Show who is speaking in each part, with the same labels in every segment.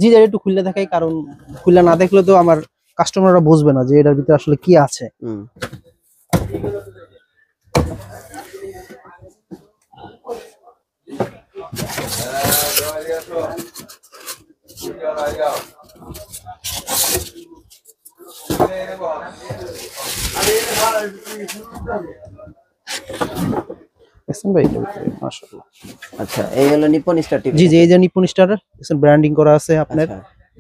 Speaker 1: জি এটা একটু খুলে দেখাই, কারণ খুলে না দেখলে তো আমার কাস্টমাররা বুঝবে না যে এটার ভিতরে আসলে কি আছে।
Speaker 2: আচ্ছা এই হলো নিপন স্টার টিভি।
Speaker 1: জি এই যে নিপন স্টার ব্র্যান্ডিং করা আছে আপনার।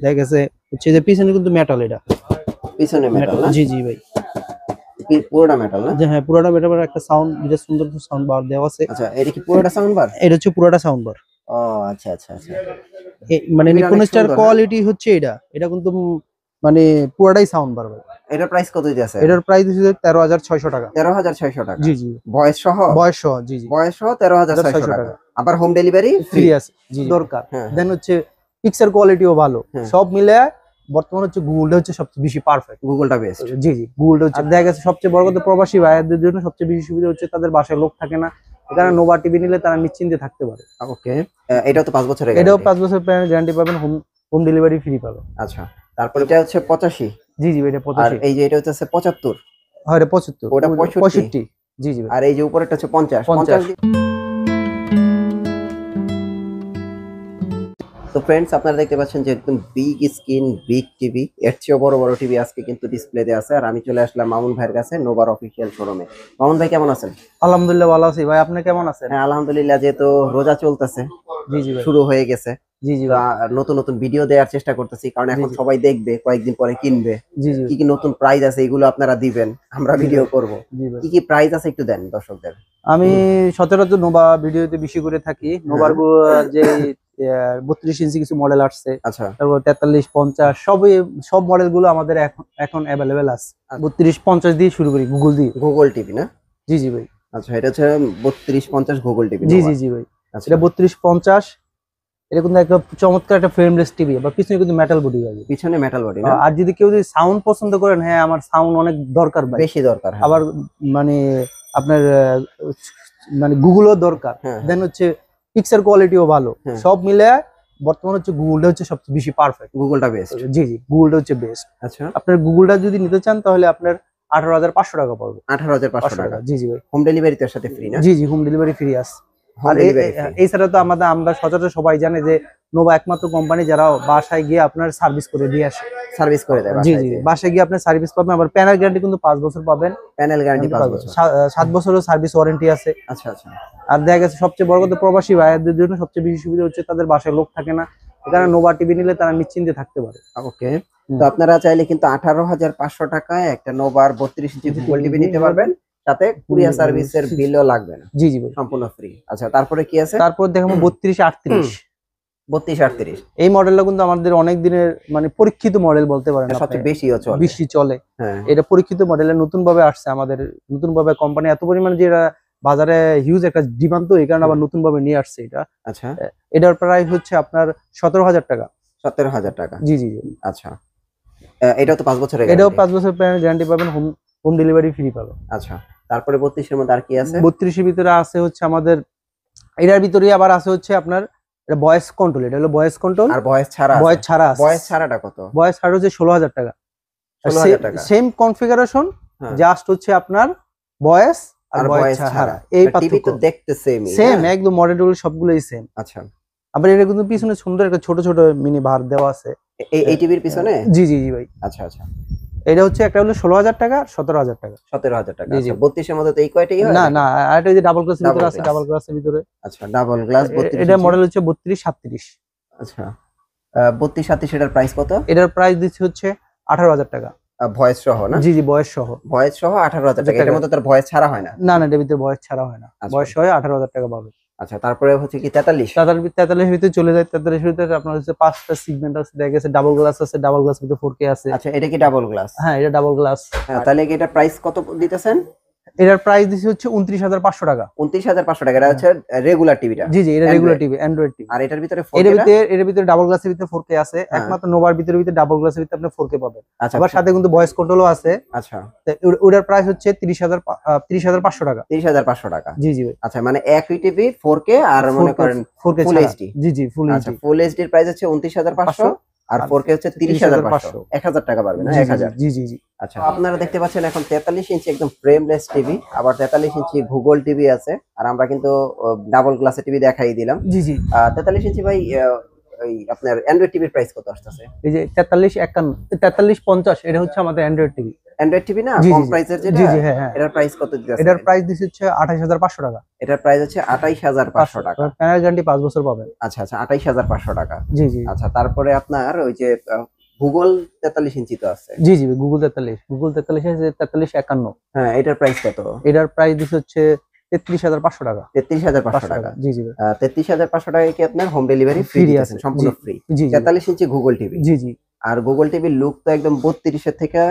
Speaker 1: দেখা গেছে হচ্ছে যে পিছনে কিন্তু মেটাল, এটা
Speaker 2: পিছনে মেটাল না?
Speaker 1: জি ভাই
Speaker 2: পুরোটা মেটাল না?
Speaker 1: হ্যাঁ পুরোটা মেটাল, একটা সাউন্ড যেটা সুন্দর সাউন্ড বার দেওয়া আছে।
Speaker 2: আচ্ছা এটা কি পুরোটা সাউন্ড বার?
Speaker 1: এটা হচ্ছে পুরোটা সাউন্ড বার।
Speaker 2: ও আচ্ছা আচ্ছা আচ্ছা,
Speaker 1: মানে নিপন স্টার কোয়ালিটি হচ্ছে এটা কিন্তু মানে পুরোটাই সাউন্ড বার ভাই।
Speaker 2: এটার প্রাইস কত দিতেছে?
Speaker 1: এটার প্রাইস হচ্ছে 13,600 টাকা।
Speaker 2: 13,600 টাকা?
Speaker 1: জি
Speaker 2: বয়স সহ?
Speaker 1: বয়স সহ জি
Speaker 2: বয়স সহ 13,600 টাকা। আবার হোম ডেলিভারি ফ্রি আছে
Speaker 1: দরকার। দেন হচ্ছে পিকচার কোয়ালিটিও ভালো, সব মিলে বর্তমানে হচ্ছে গুগলটা হচ্ছে সবচেয়ে বেশি পারফেক্ট।
Speaker 2: গুগলটা বেস্ট।
Speaker 1: জি গুগলটা হচ্ছে দেখা গেছে সবচেয়ে বড় কথা, প্রবাসী ভাইয়াদের জন্য সবচেয়ে বেশি সুবিধা হচ্ছে তাদের বাসায় লোক থাকে না, এখানে নোভা টিভি নিলে তারা নিশ্চিন্তে থাকতে পারে।
Speaker 2: ওকে এটাও তো 5 বছরের,
Speaker 1: এটাও 5 বছর গ্যারান্টি পাবেন, হোম ডেলিভারি ফ্রি পাবেন।
Speaker 2: আচ্ছা তারপর এটা হচ্ছে 85।
Speaker 1: জি এটা 85।
Speaker 2: আর এই যে এটা হচ্ছে 75।
Speaker 1: হ্যাঁ এটা 75,
Speaker 2: ওটা 65।
Speaker 1: জি
Speaker 2: আর এই যে উপরেরটা হচ্ছে 50। তো ফ্রেন্ডস আপনারা দেখতে পাচ্ছেন যে একদম বিগ স্ক্রিন বিগ টিভি, এর চেয়েও বড় বড় টিভি আজকে কিন্তু ডিসপ্লেতে আছে। আর আমি চলে আসলাম মামুন ভাইয়ের কাছে, নোভার অফিসিয়াল শোরুমে। মামুন ভাই কেমন আছেন?
Speaker 1: আলহামদুলিল্লাহ ভালো আছি ভাই, আপনি কেমন আছেন?
Speaker 2: হ্যাঁ আলহামদুলিল্লাহ, যেহেতু রোজা চলতেছে,
Speaker 1: জি ভাই
Speaker 2: শুরু হয়ে গেছে,
Speaker 1: জি
Speaker 2: নতুন নতুন ভিডিও দেওয়ার চেষ্টা করতেছি, কারণ এখন সবাই দেখবে, কয়েকদিন পরে কিনবে। কি কি নতুন প্রাইস আছে এগুলো আপনারা দিবেন, আমরা ভিডিও করব। কি কি প্রাইস আছে একটু দেন দর্শকদের।
Speaker 1: আমি সচরাচর নোভা ভিডিওতে বেশি করে থাকি। নোভার যে 32 ইঞ্চি কিছু মডেল আসছে,
Speaker 2: আচ্ছা
Speaker 1: তারপর 43, 50 সব মডেল গুলো আমাদের এখন অ্যাভেলেবেল আছে। 32, 50 দিয়ে শুরু করি, গুগল টিভি না? জি ভাই।
Speaker 2: আচ্ছা এটা হচ্ছে 32, 50 গুগল টিভি।
Speaker 1: জি ভাই। এটা 32, 50। এটা কিন্তু একটা চমৎকার একটা ফ্রেমলেস টিভি, আবার পিছনে কিন্তু মেটাল বডি আছে।
Speaker 2: পিছনে মেটাল বডি না?
Speaker 1: আর যদি কেউ সাউন্ড পছন্দ করেন, হ্যাঁ আমার সাউন্ড অনেক দরকার ভাই,
Speaker 2: বেশি দরকার।
Speaker 1: আবার মানে আপনার মানে গুগলও দরকার, দেন হচ্ছে পিকচার কোয়ালিটিও ভালো, সব মিলে বর্তমানে হচ্ছে গুগলটা হচ্ছে সবচেয়ে বেশি পারফেক্ট।
Speaker 2: গুগলটা বেস্ট।
Speaker 1: জি গুগলটা হচ্ছে বেস্ট। আচ্ছা আপনার গুগলটা যদি নিতে চান তাহলে আপনার 18,500 টাকা পড়বে।
Speaker 2: 18,500 টাকা?
Speaker 1: জি ভাই।
Speaker 2: হোম ডেলিভারি তার সাথে ফ্রি না?
Speaker 1: জি হোম ডেলিভারি ফ্রি আছে। আর এছাড়া তো আমরা সচরাচর সবাই জানে যে নোভা একমাত্র কোম্পানি যারা বাসায় গিয়ে আপনার সার্ভিস করে দিয়ে আসে।
Speaker 2: সার্ভিস করে দেয়?
Speaker 1: জি বাসায় গিয়ে আপনি সার্ভিস পাবেন। আবার প্যানেল গ্যারান্টি কিন্তু 5 বছর পাবেন।
Speaker 2: প্যানেল গ্যারান্টি 5 বছর,
Speaker 1: 7 বছরের সার্ভিস ওয়ারেন্টি আছে।
Speaker 2: আচ্ছা আচ্ছা।
Speaker 1: আর দেখা গেছে সবচেয়ে বড় কথা, প্রবাসী ভাইয়াদের জন্য সবচেয়ে বেশি সুবিধা হচ্ছে তাদের বাসায় লোক থাকে না, এখানে নোভা টিভি নিলে তারা নিশ্চিন্তে থাকতে পারে।
Speaker 2: ওকে তো আপনারা চাইলে কিন্তু 18,500 টাকায় একটা নোভার 32 ইঞ্চি গুগল টিভি নিতে পারবেন, সাথে কুরিয়ার সার্ভিসের বিলও লাগবে না। জি ভাই সম্পূর্ণ ফ্রি। আচ্ছা তারপরে কি আছে?
Speaker 1: তারপর দেখাবো 32, 38।
Speaker 2: 32, 38
Speaker 1: এই মডেলটা কিন্তু আমাদের অনেক দিনের মানে পরীক্ষিত মডেল বলতে পারেন,
Speaker 2: সবচেয়ে বেশি চলে।
Speaker 1: এটা পরীক্ষিত মডেলের নতুন ভাবে আসছে, আমাদের নতুন ভাবে কোম্পানি এত পরিমাণ যে বাজারে হিউজ একটা ডিমান্ড, তো এই কারণে আবার নতুন ভাবে নিয়ে আসছে এটা। আচ্ছা এটার প্রাইস হচ্ছে আপনার 17,000 টাকা।
Speaker 2: 17,000 টাকা? জি আচ্ছা এটাও তো 5 বছরের?
Speaker 1: এটাও 5 বছর গ্যারান্টি পাবেন, হোম ডেলিভারি ফ্রি পাবেন।
Speaker 2: আচ্ছা তারপরে 32 এর মধ্যে আর কি আছে?
Speaker 1: 32 এর ভিতরে আছে হচ্ছে আমাদের, এটার ভিতরে আবার আছে হচ্ছে আপনার ভয়েস কন্ট্রোল। এটা হলো ভয়েস কন্ট্রোল।
Speaker 2: আর ভয়েস ছাড়া? ভয়েস ছাড়াটা কত? ভয়েস ছাড়া
Speaker 1: হচ্ছে 16,000 টাকা।
Speaker 2: 16,000 টাকা
Speaker 1: সেম কনফিগারেশন, জাস্ট হচ্ছে আপনার ভয়েস আর ভয়েস ছাড়া। এই
Speaker 2: টিভি তো দেখতে
Speaker 1: সেম একদম, মডেলগুলো সবগুলোই সেম।
Speaker 2: আচ্ছা
Speaker 1: আবার এটা কিন্তু পিছনে সুন্দর একটা ছোট ছোট মিনি বার দেওয়া আছে
Speaker 2: এই টিভির পিছনে?
Speaker 1: জি ভাই।
Speaker 2: আচ্ছা আচ্ছা
Speaker 1: এটা হচ্ছে একটা হলো 16,000 টাকা, 17,000 টাকা।
Speaker 2: 17,000 টাকা। আচ্ছা 32 এর মধ্যে তো এই কয়টাই হয়?
Speaker 1: না আর এটা যে ডাবল গ্লাসের ভিতরে আছে, ডাবল গ্লাসের ভিতরে।
Speaker 2: আচ্ছা ডাবল গ্লাস 32।
Speaker 1: এটা মডেল হচ্ছে 32, 37।
Speaker 2: আচ্ছা 32, 37 এটার প্রাইস কত?
Speaker 1: এটার প্রাইস দিচ্ছে হচ্ছে 18,000 টাকা।
Speaker 2: ভয়েস সহ না? জি
Speaker 1: ভয়েস সহ
Speaker 2: 18,000 টাকা। এর মধ্যে তার ভয়েস ছাড়া হয় না?
Speaker 1: না এটার ভিতরে ভয়েস ছাড়া হয় না, ভয়েস সহ 18,000 টাকা পাবে।
Speaker 2: আচ্ছা তারপরে হচ্ছে কি 43?
Speaker 1: 43 এর ভিতরে চলে যায়। 43 এর ভিতরে আপনার হচ্ছে 5টা সেগমেন্ট আছে, দেখা গেছে ডাবল গ্লাস আছে, ডাবল গ্লাস ভিতরে 4K আছে।
Speaker 2: আচ্ছা এটা কি ডাবল গ্লাস?
Speaker 1: হ্যাঁ এটা ডাবল গ্লাস।
Speaker 2: তাহলে কি এটা প্রাইস কত দিতেছেন?
Speaker 1: এটার প্রাইস দিছে হচ্ছে 29,500 টাকা।
Speaker 2: 29,500 টাকা। এটা হচ্ছে রেগুলার টিভিটা?
Speaker 1: জি এটা রেগুলার টিভি, অ্যান্ড্রয়েড টিভি।
Speaker 2: আর এটার ভিতরে
Speaker 1: এর ভিতরে ডাবল গ্লাসের ভিতরে 4K আছে। একমাত্র নোভার ভিতরে ডাবল গ্লাসের ভিতরে আপনি 4K পাবেন। আবার সাথে কিন্তু ভয়েস কন্ট্রোলও আছে। আচ্ছা ওটার প্রাইস হচ্ছে 30,500 টাকা।
Speaker 2: 30,500 টাকা? জি ভাই। আচ্ছা মানে একই টিভি 4K আর মনে করেন
Speaker 1: 4K
Speaker 2: ফুল এইচডি?
Speaker 1: জি ফুল এইচডি।
Speaker 2: ফুল এইচডি এর প্রাইস হচ্ছে 29,500। আর 4K হচ্ছে 30,500, 1000 টাকা পারবেন না? 1000।
Speaker 1: জি জি জি।
Speaker 2: আচ্ছা, আপনারা দেখতে পাচ্ছেন এখন 43 ইঞ্চি একদম ফ্রেমলেস টিভি, আবার 43 ইঞ্চি গুগল টিভি আছে, আর আমরা কিন্তু ডাবল গ্লাসের টিভি দেখাই দিলাম।
Speaker 1: জি জি।
Speaker 2: 43 ইঞ্চি ভাই, ওই আপনার অ্যান্ড্রয়েড টিভির প্রাইস কত আসতেছে?
Speaker 1: এই যে 4350 এটা হচ্ছে আমাদের অ্যান্ড্রয়েড টিভি।
Speaker 2: অ্যান্ড্রয়েড টিভি না, কম প্রাইসের যেটা?
Speaker 1: জি জি, হ্যাঁ হ্যাঁ।
Speaker 2: এটার প্রাইস কত দিতেছেন?
Speaker 1: এটার প্রাইস দিচ্ছে 28500 টাকা।
Speaker 2: এটার প্রাইস হচ্ছে 28500 টাকা।
Speaker 1: প্যানেল গ্যারান্টি 5 বছর পাবেন।
Speaker 2: আচ্ছা আচ্ছা, 28500 টাকা।
Speaker 1: জি জি।
Speaker 2: আচ্ছা, তারপরে আপনার ওই যে গুগল 43 ইঞ্চি তো আছে?
Speaker 1: জি জি, গুগল 43 আছে 4351।
Speaker 2: হ্যাঁ, এটার প্রাইস কত?
Speaker 1: এটার প্রাইস দিচ্ছে হচ্ছে 33500 টাকা।
Speaker 2: 33500 টাকা।
Speaker 1: জি জি।
Speaker 2: 33500 টাকায় কি আপনার হোম ডেলিভারি ফ্রি আছে? সম্পূর্ণ ফ্রি। 43 ইঞ্চি গুগল টিভি।
Speaker 1: জি জি।
Speaker 2: আর গুগল টিভির লুক তো একদম 32 এর থেকে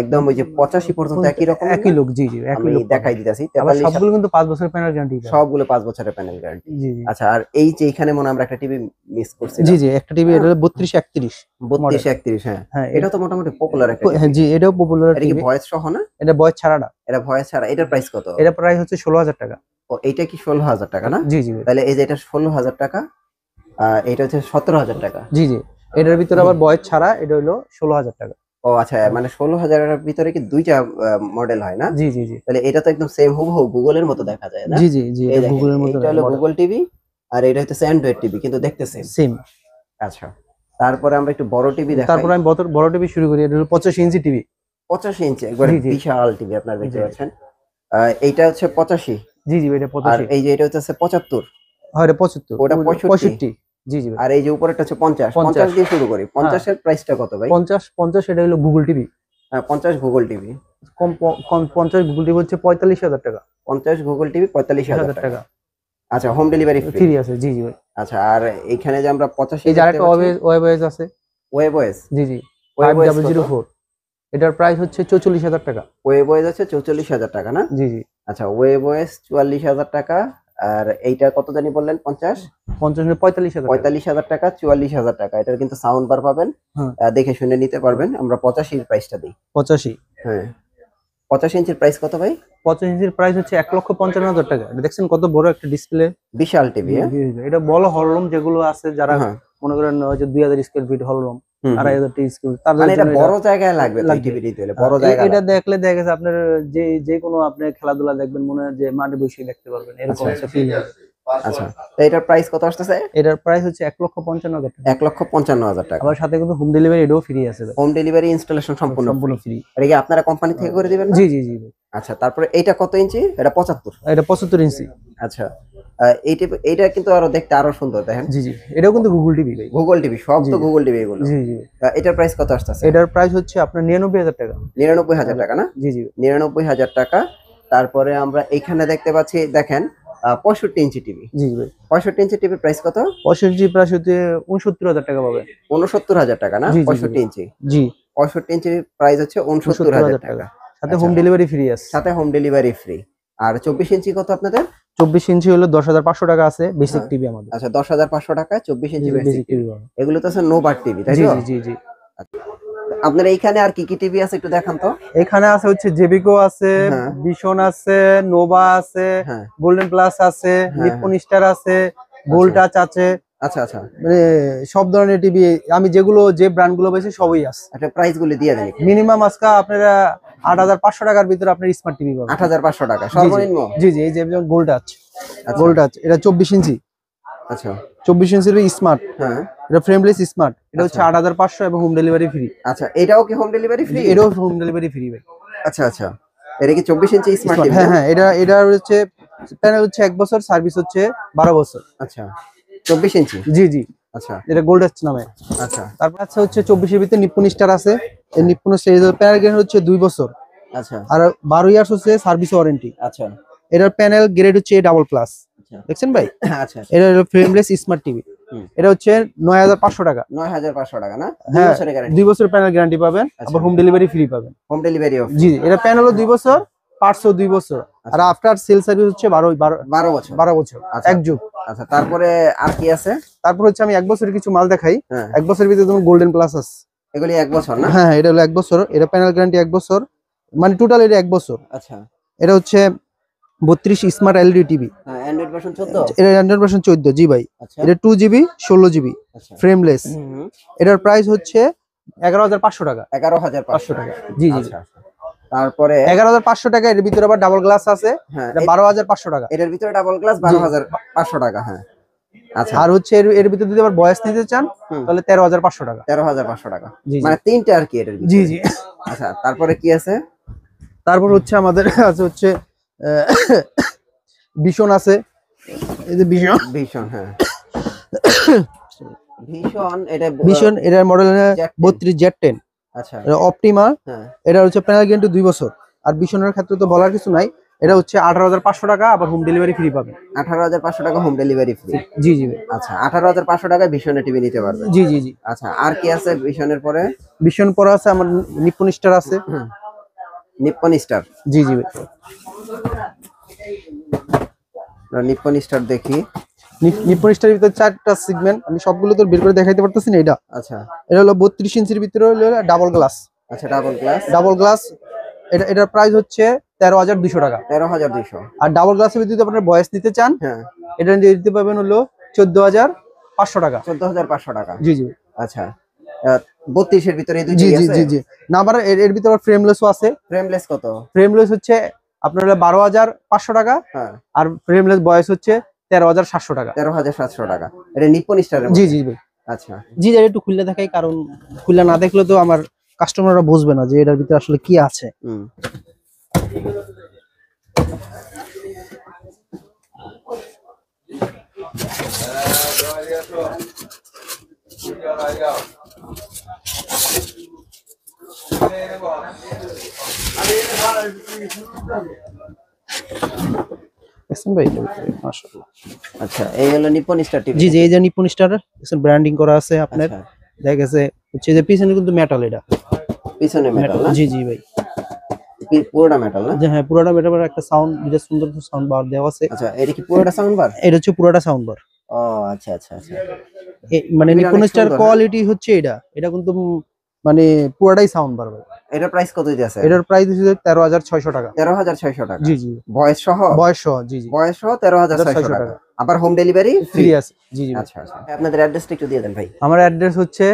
Speaker 2: একদম ওই যে 85 পর্যন্ত একই রকম,
Speaker 1: একই লুক। জি জি, একই লুক
Speaker 2: দেখাই দিতেছি।
Speaker 1: সবগুলো কিন্তু 5 বছরের প্যানেল গ্যারান্টি।
Speaker 2: সবগুলো 5 বছরের প্যানেল গ্যারান্টি।
Speaker 1: জি জি।
Speaker 2: আচ্ছা, আর এই যে এখানে মনে আমরা একটা টিভি মিস করছি।
Speaker 1: জি জি, একটা টিভি, এটা 3231।
Speaker 2: 3231, হ্যাঁ হ্যাঁ, এটা তো মোটামুটি পপুলার একটা টিভি।
Speaker 1: হ্যাঁ জি, এটাও পপুলার
Speaker 2: টিভি। এটা কি ভয়েস সহ না?
Speaker 1: এটা ভয়েস ছাড়াটা।
Speaker 2: এটা ভয়েস ছাড়া। এটার প্রাইস কত?
Speaker 1: এটা প্রাইস হচ্ছে 16000 টাকা।
Speaker 2: ও, এইটা কি 16000 টাকা না?
Speaker 1: জি জি।
Speaker 2: তাহলে এই যে এটা 16000 টাকা, এটা হচ্ছে 17000 টাকা।
Speaker 1: জি জি। এটার ভিতরে আবার ভয়েস ছাড়া, এটা হলো 16000 টাকা।
Speaker 2: ও আচ্ছা, মানে 16000 এর ভিতরে কি দুইটা মডেল হয় না?
Speaker 1: জি জি জি।
Speaker 2: তাহলে এটা তো একদম সেম হুবহু গুগলের মতো দেখা যায় না?
Speaker 1: জি জি জি, এটা গুগলের মতো।
Speaker 2: এটা হলো গুগল টিভি, আর এটা হচ্ছে অ্যান্ড্রয়েড টিভি, কিন্তু দেখতে সেম। আচ্ছা, তারপরে আমরা একটু বড় টিভি দেখাই।
Speaker 1: তারপরে আমি বড় টিভি শুরু করি। এটা হলো 85 ইঞ্চি টিভি।
Speaker 2: 85 ইঞ্চি, একবারে বিশাল টিভি আপনারা দেখতে পাচ্ছেন। এইটা হচ্ছে 85।
Speaker 1: জি জি, এটা 85।
Speaker 2: আর এই যে এটা হচ্ছে 75।
Speaker 1: হ্যাঁ, এটা 75।
Speaker 2: ওটা 65।
Speaker 1: জি জি।
Speaker 2: আর এই যে উপরেরটা হচ্ছে 50। 50 দিয়ে শুরু করি। 50 এর প্রাইসটা কত ভাই?
Speaker 1: 50 এটা হলো গুগল টিভি।
Speaker 2: হ্যাঁ, 50 গুগল টিভি।
Speaker 1: কম 50 গুগল টিভি হচ্ছে 45000 টাকা।
Speaker 2: 50 গুগল টিভি 45000 টাকা। আচ্ছা, হোম ডেলিভারি
Speaker 1: ফ্রি আছে। জি জি ভাই।
Speaker 2: আচ্ছা, আর এখানে যে আমরা 85,
Speaker 1: এই যে আরেকটা ওয়েবওয়েজ আছে।
Speaker 2: ওয়েবওয়েজ।
Speaker 1: জি জি, 5004। এটার প্রাইস হচ্ছে 44000 টাকা।
Speaker 2: ওয়েবওয়েজ আছে 44000 টাকা না?
Speaker 1: জি জি।
Speaker 2: আচ্ছা, ওয়েবওয়েজ 44000 টাকা। আর এইটা কত জানি বললেন? 50 45000 টাকা, 44000 টাকা। এটার কিন্তু সাউন্ড বার পাবেন, দেখে শুনে নিতে পারবেন। আমরা 85 এর প্রাইসটা দিই।
Speaker 1: 85।
Speaker 2: হ্যাঁ, 85 ইঞ্চির প্রাইস কত ভাই?
Speaker 1: 85 ইঞ্চির প্রাইস হচ্ছে 1,55,000 টাকা। দেখছেন কত বড় একটা ডিসপ্লে,
Speaker 2: বিশাল টিভি।
Speaker 1: এটা বড় হল রুম যেগুলো আছে, যারা মনে করেন ওই যে 2000 square feet hall room, 2500 square, তার
Speaker 2: মানে এটা বড় জায়গায় লাগবে তো টিভি দিতে হলে, বড় জায়গা।
Speaker 1: এটা দেখলে দেখা গেছে আপনার যে কোনো আপনি খেলাধুলা দেখবেন, মনে হয় যে মাঠে বসে দেখতে পারবেন, এরকম একটা ফিল হবে।
Speaker 2: আচ্ছা, তো এটার প্রাইস কত আসতেছে?
Speaker 1: এটার প্রাইস হচ্ছে 1,55,000 টাকা।
Speaker 2: 1,55,000 টাকা।
Speaker 1: আবার সাথে কিন্তু হোম ডেলিভারি এটাও ফ্রি আছে।
Speaker 2: হোম ডেলিভারি ইনস্টলেশন সম্পূর্ণ ফ্রি। এটা কি আপনারা কোম্পানি থেকে করে দিবেন?
Speaker 1: জি জি জি।
Speaker 2: আচ্ছা, তারপরে এইটা কত ইঞ্চি? এটা 75।
Speaker 1: এটা 75 ইঞ্চি।
Speaker 2: আচ্ছা, এইটা কিন্তু আরো দেখতে আরো সুন্দর, দেখেন।
Speaker 1: জি জি, এটাও কিন্তু গুগল টিভি ভাই।
Speaker 2: গুগল টিভি, সব তো গুগল টিভি এগুলো।
Speaker 1: জি জি।
Speaker 2: এটার প্রাইস কত আসতেছে?
Speaker 1: এটার প্রাইস হচ্ছে আপনার 99000 টাকা।
Speaker 2: 99000 টাকা না?
Speaker 1: জি জি,
Speaker 2: 99000 টাকা। তারপরে আমরা এখানে দেখতে পাচ্ছি, দেখেন, 65 ইঞ্চি টিভি।
Speaker 1: জি ভাই।
Speaker 2: 65 ইঞ্চি টিভির প্রাইস কত?
Speaker 1: 65 প্রাইস হচ্ছে 69000 টাকা পাবে।
Speaker 2: 69000 টাকা না? 65 ইঞ্চি।
Speaker 1: জি,
Speaker 2: 65 ইঞ্চির প্রাইস হচ্ছে 69000 টাকা।
Speaker 1: সাথে হোম ডেলিভারি ফ্রি আছে।
Speaker 2: সাথে হোম ডেলিভারি ফ্রি। আর 24 ইঞ্চি কত আপনাদের?
Speaker 1: 24 ইঞ্চি হলো 10500 টাকা আছে বেসিক টিভি আমাদের।
Speaker 2: আচ্ছা, 10500 টাকা 24 ইঞ্চি বেসিক টিভি। এগুলো তো আছে নোবার টিভি, তাই তো?
Speaker 1: জি জি জি।
Speaker 2: আপনার এইখানে আর কি কি টিভি আছে একটু দেখান তো।
Speaker 1: এখানে আছে হচ্ছে জেবিকো আছে, ভিশন আছে, নোভা আছে, গোল্ডেন প্লাস আছে, নিপ্পন স্টার আছে, ভোল্টাচ আছে।
Speaker 2: আচ্ছা আচ্ছা,
Speaker 1: মানে সব ধরনের টিভি আমি যে ব্র্যান্ড গুলো পেয়েছি সবই আছে।
Speaker 2: একটা প্রাইস গুলো দিয়ে দেন।
Speaker 1: মিনিমাম আজকে আপনারা 8500 টাকার ভিতরে আপনার স্মার্ট টিভি পাবেন।
Speaker 2: 8500 টাকা সর্বনিম্ন? জি
Speaker 1: জি, এই যে গোল্ডটাচ, এটা 24 ইঞ্চি।
Speaker 2: আচ্ছা,
Speaker 1: 24 ইঞ্চির স্মার্ট।
Speaker 2: হ্যাঁ,
Speaker 1: এটা ফ্রেমলেস স্মার্ট। এটা হচ্ছে 8500 এবং হোম ডেলিভারি ফ্রি।
Speaker 2: আচ্ছা, এটাও কি হোম ডেলিভারি ফ্রি?
Speaker 1: এটাও হোম ডেলিভারি ফ্রি ভাই।
Speaker 2: আচ্ছা আচ্ছা, এটা কি 24 ইঞ্চি স্মার্ট টিভি?
Speaker 1: হ্যাঁ হ্যাঁ, এটা হচ্ছে প্যানেল হচ্ছে 1 বছর, সার্ভিস হচ্ছে 12 বছর।
Speaker 2: আচ্ছা, 24 ইঞ্চি।
Speaker 1: জি জি।
Speaker 2: আচ্ছা,
Speaker 1: এটা গোল্ডটাচ নামে।
Speaker 2: আচ্ছা,
Speaker 1: তারপর আছে হচ্ছে 24 এর ভিতরে নিপ্পন স্টার আছে। এই নিপ্পন স্টার প্যানেল গ্রেড হচ্ছে 2 বছর।
Speaker 2: আচ্ছা,
Speaker 1: আর 12 ইয়ার্স হচ্ছে সার্ভিস ওয়ারেন্টি।
Speaker 2: আচ্ছা,
Speaker 1: এটার প্যানেল গ্রেড হচ্ছে ডাবল প্লাস। দেখছেন ভাই? আচ্ছা, এটা হলো ফ্রেমলেস স্মার্ট টিভি। এটা হচ্ছে 9500 টাকা।
Speaker 2: 9500 টাকা না?
Speaker 1: 2 বছরের গ্যারান্টি। 2 বছরের প্যানেল গ্যারান্টি পাবেন, আবার হোম ডেলিভারি ফ্রি পাবেন।
Speaker 2: Home delivery off.
Speaker 1: জি, এটা প্যানেলও 2 বছর, পার্টসও 2 বছর, আর আফটার সেল সার্ভিস হচ্ছে 12 বছর। 12 বছর এক যুগ।
Speaker 2: আচ্ছা, তারপরে আর কি আছে?
Speaker 1: তারপর হচ্ছে আমি 1 বছরের কিছু মাল দেখাই। 1 বছরের ভিতরে তোমার গোল্ডেন প্লাস আছে।
Speaker 2: এগুলি 1 বছর না?
Speaker 1: হ্যাঁ, এটা হলো 1 বছর। এটা প্যানেল গ্যারান্টি 1 বছর, মানে টোটাল এটা 1 বছর।
Speaker 2: আচ্ছা,
Speaker 1: এটা হচ্ছে 32 smart LED TV.
Speaker 2: Android version 14?
Speaker 1: এটা অ্যান্ড্রয়েড ভার্সন 14 জি ভাই।
Speaker 2: আচ্ছা,
Speaker 1: এটা 2GB 16GB
Speaker 2: আচ্ছা,
Speaker 1: ফ্রেমলেস। এটার প্রাইস হচ্ছে 11,500 টাকা।
Speaker 2: 11,500
Speaker 1: টাকা জি জি।
Speaker 2: আচ্ছা, তারপরে
Speaker 1: 11,500 টাকা। এর ভিতরে আবার ডাবল গ্লাস আছে,
Speaker 2: হ্যাঁ,
Speaker 1: এটা 12,500 টাকা।
Speaker 2: এটার ভিতরে ডাবল গ্লাস 12,500 টাকা। হ্যাঁ, আচ্ছা।
Speaker 1: আর হচ্ছে এর ভিতরে যদি আবার ভয়েস নিতে চান তাহলে 13,500 টাকা।
Speaker 2: 13,500 টাকা,
Speaker 1: জি
Speaker 2: মানে তিনটা আর কি এটার ভিতরে।
Speaker 1: জি জি।
Speaker 2: আচ্ছা, তারপরে কি আছে?
Speaker 1: তারপর হচ্ছে আমাদের আছে হচ্ছে ভিশন আছে, এই যে
Speaker 2: ভীষণ, হ্যাঁ ভীষণ, এটা
Speaker 1: ভিশন এটার মডেল 32 Z10।
Speaker 2: আচ্ছা,
Speaker 1: এটা অপটিমা।
Speaker 2: হ্যাঁ,
Speaker 1: এটা হচ্ছে প্যানেল গ্যারান্টি 2 বছর। আর ভিশনের ক্ষেত্রে তো বলার কিছু নাই, এটা হচ্ছে 18,500 টাকা, আবার হোম ডেলিভারি ফ্রি পাবেন।
Speaker 2: 18,500 টাকা হোম ডেলিভারি ফ্রি।
Speaker 1: জি জি।
Speaker 2: আচ্ছা, 18,500 টাকায় ভীষণের টিভি নিতে পারবেন।
Speaker 1: জি জি জি।
Speaker 2: আচ্ছা, আর কি আছে ভীষণের পরে?
Speaker 1: ভিশন পরে আছে আমার নিপ্পন স্টার আছে।
Speaker 2: Nippon star.
Speaker 1: জি জি ভাই।
Speaker 2: নিপ্পন স্টার দেখি।
Speaker 1: নিপ্পন স্টারের ভিতরে 4টা সেগমেন্ট, আমি সবগুলো তো বের করে দেখাইতে পারতেছি না। এটা
Speaker 2: আচ্ছা,
Speaker 1: এটা হলো 32 ইঞ্চির ভিতরে হলো ডাবল গ্লাস।
Speaker 2: আচ্ছা, ডাবল গ্লাস।
Speaker 1: ডাবল গ্লাস এটার প্রাইস হচ্ছে 13,200 টাকা।
Speaker 2: 13,200।
Speaker 1: আর ডাবল গ্লাসের ভিতরে যদি আপনার ভয়েস নিতে চান,
Speaker 2: হ্যাঁ,
Speaker 1: এটা দিতে পারবেন হলো 14,500 টাকা।
Speaker 2: 14,500 টাকা।
Speaker 1: জি জি।
Speaker 2: আচ্ছা, 32 এর ভিতরে এই
Speaker 1: জি
Speaker 2: দুইটাই
Speaker 1: জি
Speaker 2: আছে?
Speaker 1: জি জি। না, আবার এর ভিতরে ফ্রেমলেসও আছে।
Speaker 2: ফ্রেমলেস কত?
Speaker 1: ফ্রেমলেস হচ্ছে আপনার 12,500 টাকা।
Speaker 2: হ্যাঁ,
Speaker 1: আর ফ্রেমলেস ভয়েস হচ্ছে 13,700 টাকা।
Speaker 2: 13,700 টাকা। এটা নিপ্পন স্টারের
Speaker 1: জি
Speaker 2: মধ্যে?
Speaker 1: জি ভাই।
Speaker 2: আচ্ছা,
Speaker 1: জি জি, একটু খুলে দেখাই, কারণ খুলে না দেখলে তো আমার কাস্টমাররা বুঝবে না যে এটার ভিতরে আসলে কি আছে। দেখছেন ভাই এটার ভিতরে মাশাআল্লাহ।
Speaker 2: আচ্ছা, এই হলো নিপ্পন স্টার টিভি।
Speaker 1: জি জি, এই যে নিপ্পন স্টার দেখছেন ব্র্যান্ডিং করা আছে আপনার।
Speaker 2: আচ্ছা,
Speaker 1: দেখা গেছে হচ্ছে যে পিছনে কিন্তু মেটাল, এটা
Speaker 2: পিছনে মেটাল না?
Speaker 1: জি জি ভাই।
Speaker 2: পুরোটা মেটাল না?
Speaker 1: যে হ্যাঁ, পুরোটা মেটাল। একটা সাউন্ড, যেটা সুন্দর সাউন্ড বার দেওয়া আছে।
Speaker 2: আচ্ছা, এটা কি পুরোটা সাউন্ড বার?
Speaker 1: এটা হচ্ছে পুরোটা সাউন্ড বার।
Speaker 2: ও আচ্ছা আচ্ছা আচ্ছা।
Speaker 1: মানে
Speaker 2: এটা
Speaker 1: নিপ্পন
Speaker 2: অনেক
Speaker 1: স্টার
Speaker 2: সুন্দর,
Speaker 1: কোয়ালিটি হচ্ছে এটা কিন্তু মানে পুরোটাই সাউন্ড বার ভাই।
Speaker 2: এটার প্রাইস কত দিতেছে?
Speaker 1: এটার প্রাইস হচ্ছে 13,600 টাকা।
Speaker 2: 13,600 টাকা।
Speaker 1: জি জি।
Speaker 2: ভয়েস সহ?
Speaker 1: বয়স সহ, জি জি।
Speaker 2: ভয়েস সহ 13,600 টাকা। আবার হোম ডেলিভারি
Speaker 1: ফ্রি আছে। জি জি।
Speaker 2: আচ্ছা আচ্ছা, আপনাদের অ্যাড্রেসটা একটু দিয়ে দেন ভাই।
Speaker 1: আমার অ্যাড্রেস হচ্ছে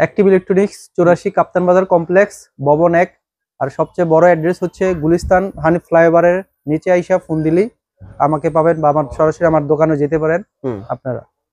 Speaker 1: অ্যাক্টিভ ইলেকট্রনিক্স 84 কাপ্তান বাজার কমপ্লেক্স ভবন 1। আর সবচেয়ে বড় অ্যাড্রেস হচ্ছে গুলিস্তান হানিফ ফ্লাইওভারের নিচে আইসা ফোন দিলেই আমাকে পাবেন, বা আমার সরাসরি আমার দোকানে যেতে পারেন আপনারা।